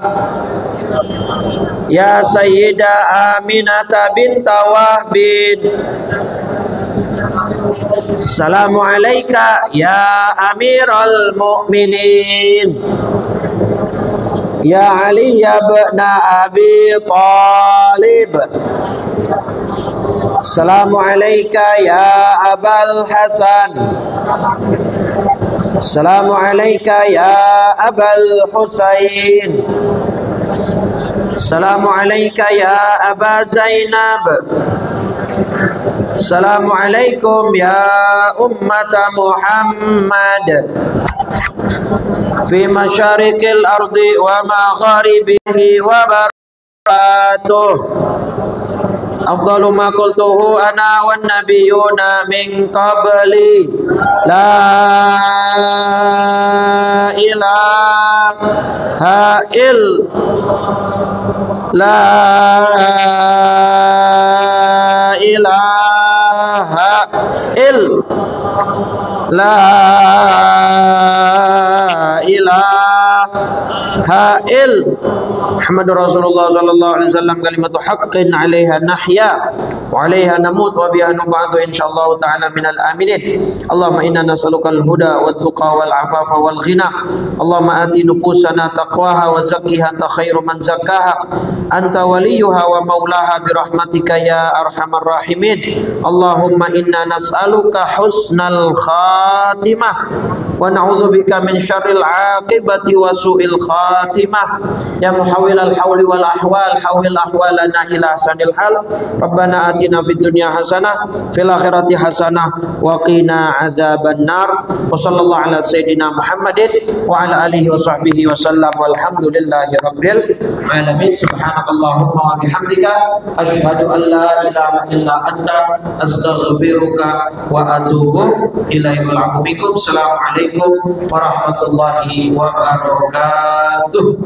Ya Sayyidah Aminata binta Wahbin. Assalamualaikum ya Amirul Mu'minin. Ya Ali ibn Abi Talib. Assalamualaikum ya Abul Hasan. Assalamualaikum ya Abul Husain. Assalamualaikum ya Aba Zainab. Assalamualaikum ya ummata Muhammad fi masyariqil ardi wa magharibihi wa barakatuh. Afdalu ma qultuhu ana wan nabiyyuna min qabli la ilaha la ilaha la ilaha Muhammadur Rasulullah sallallahu alaihi wasallam kalimatu haqqin 'alaiha nahya wa 'alaiha namut wa biha nub'atsu insyaallah ta'ala minal aminin. Allahumma inna nas'alukal huda wat tuqa wal 'afafa wal ghina. Allahumma ati nufusana taqwaha wa zakkiha anta khairu man zakkaha anta waliyuha wa maulaha bi rahmatika ya arhamar rahimin. Allahumma inna nas'aluka husnal khatimah wa na'udzubika min syarril 'aqibati wa su'il khatimah. Ya muhawwilal hawli wal ahwal hawwil ahwalana ila ahsanil hal. Rabbana atina fid dunya hasanah fil akhirati hasanah wa qina adzaban nar. Wa sallallahu ala sayyidina Muhammadin wa ala alihi wa sahbihi wa sallam walhamdulillahi rabbil alamin. Subhanakallahumma wa bihamdika asyhadu an la ilaha illa anta astaghfiruka wa atubu ilaika. Assalamualaikum warahmatullahi wabarakatuh.